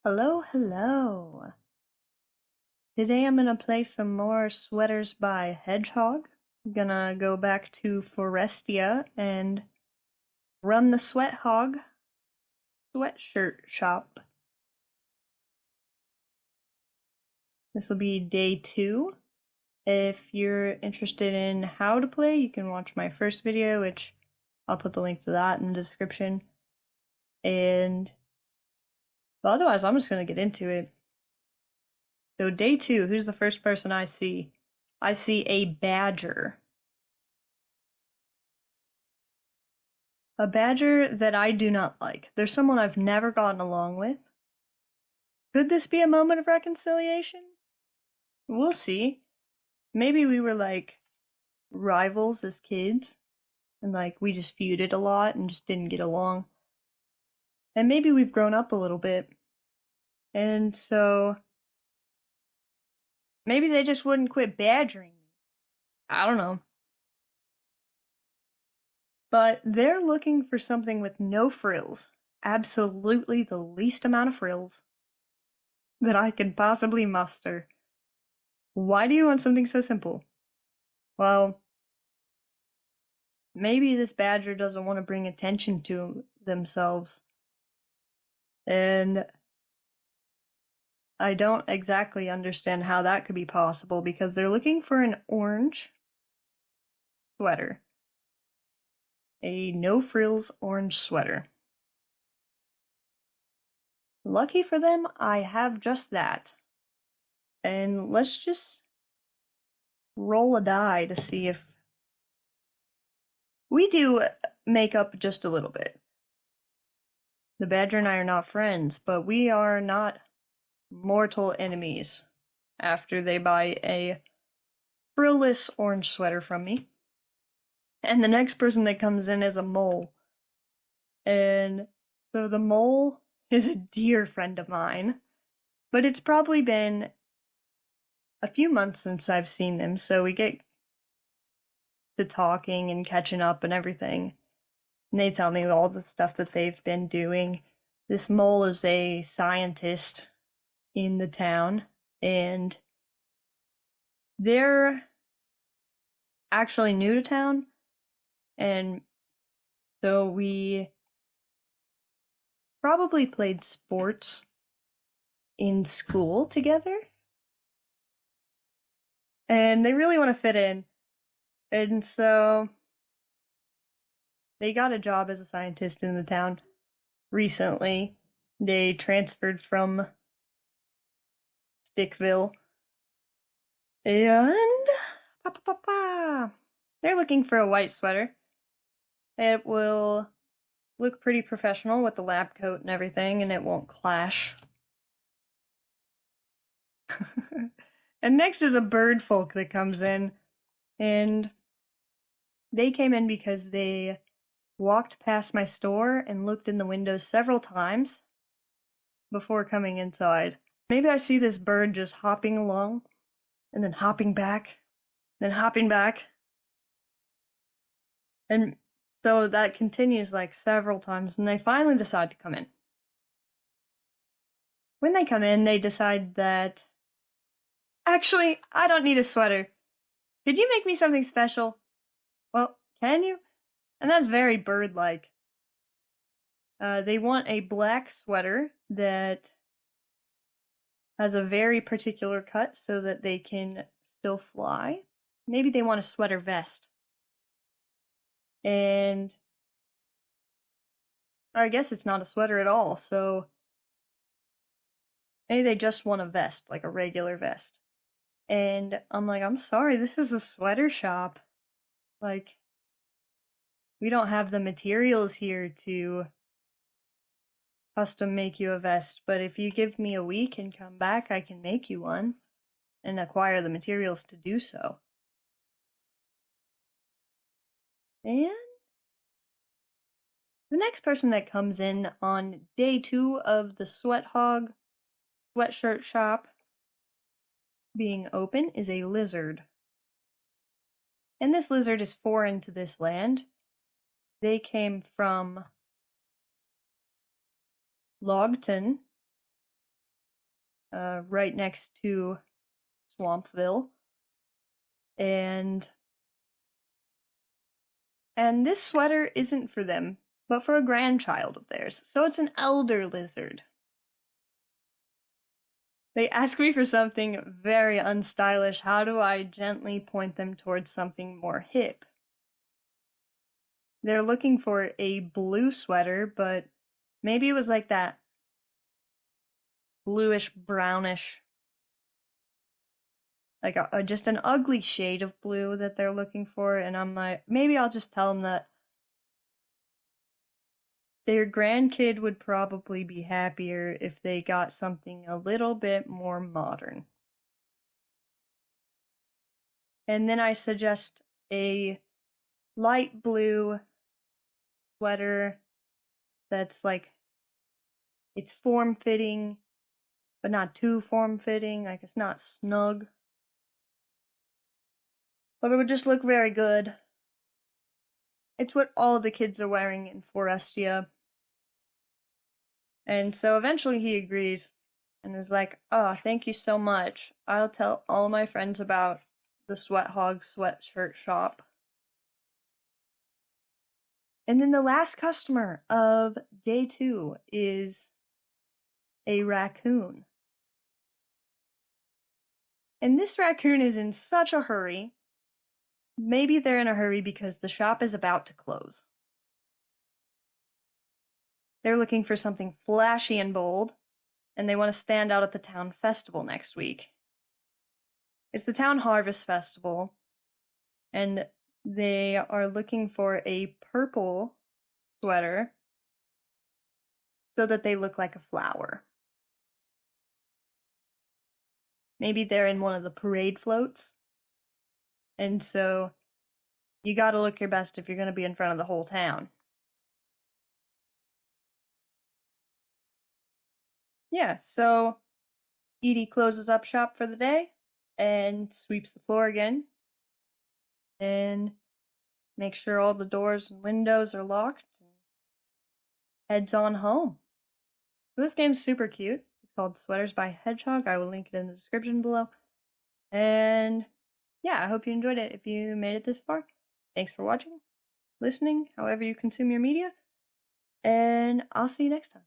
Hello, hello. Today I'm gonna play some more sweaters by Hedgehog. I'm gonna go back to Forestia and run the sweatshirt shop. This will be day 2. If you're interested in how to play, you can watch my first video, which I'll put the link to that in the description. But otherwise, I'm just gonna get into it. So day 2, who's the first person I see? I see a badger. A badger that I do not like. There's someone I've never gotten along with. Could this be a moment of reconciliation? We'll see. Maybe we were like rivals as kids, and like we just feuded a lot and just didn't get along. And maybe we've grown up a little bit. And so maybe they just wouldn't quit badgering me. I don't know. But they're looking for something with no frills. Absolutely the least amount of frills that I could possibly muster. Why do you want something so simple? Well, maybe this badger doesn't want to bring attention to themselves. And I don't exactly understand how that could be possible because they're looking for an orange sweater. A no-frills orange sweater. Lucky for them, I have just that. And let's just roll a die to see if we do make up just a little bit. The badger and I are not friends, but we are not mortal enemies after they buy a frillless orange sweater from me. And the next person that comes in is a mole. And so the mole is a dear friend of mine, but it's probably been a few months since I've seen them, so we get to talking and catching up and everything. And they tell me all the stuff that they've been doing. This mole is a scientist in the town, and they're actually new to town, and so we probably played sports in school together, and they really want to fit in, and so they got a job as a scientist in the town recently. They transferred from Stickville, and they're looking for a white sweater. It will look pretty professional with the lab coat and everything, and it won't clash. And next is a bird folk that comes in, and they came in because they walked past my store and looked in the windows several times before coming inside. Maybe I see this bird just hopping along, and then hopping back, then hopping back. And so that continues like several times, and they finally decide to come in. When they come in, they decide that, actually, I don't need a sweater. Could you make me something special? Well, can you? And that's very bird-like. They want a black sweater that has a very particular cut so that they can still fly. Maybe they want a sweater vest. And I guess it's not a sweater at all, so maybe they just want a vest, like a regular vest. And I'm like, I'm sorry, this is a sweater shop. Like, we don't have the materials here to custom make you a vest, but if you give me a week and come back, I can make you one and acquire the materials to do so. And the next person that comes in on day 2 of the sweatshirt shop being open is a lizard. And this lizard is foreign to this land. They came from Logton, right next to Swampville. And this sweater isn't for them, but for a grandchild of theirs. So it's an elder lizard. They ask me for something very unstylish. How do I gently point them towards something more hip? They're looking for a blue sweater, but maybe it was like that bluish brownish, like just an ugly shade of blue that they're looking for. And I'm like, maybe I'll just tell them that their grandkid would probably be happier if they got something a little bit more modern. And then I suggest a light blue sweater that's like, it's form fitting, but not too form fitting. Like, it's not snug, but it would just look very good. It's what all the kids are wearing in Forestia. And so eventually he agrees and is like, oh, thank you so much. I'll tell all my friends about the Hedgehog sweatshirt shop. And then the last customer of day 2 is a raccoon. And this raccoon is in such a hurry. Maybe they're in a hurry because the shop is about to close. They're looking for something flashy and bold, and they want to stand out at the town festival next week. It's the town harvest festival, and they are looking for a purple sweater so that they look like a flower. Maybe they're in one of the parade floats, and so you gotta look your best if you're gonna be in front of the whole town. Yeah, so Edie closes up shop for the day and sweeps the floor again and makes sure all the doors and windows are locked and heads on home. So this game's super cute. It's called Sweaters by Hedgehog. I will link it in the description below. And yeah, I hope you enjoyed it if you made it this far. Thanks for watching, listening, however you consume your media, and I'll see you next time.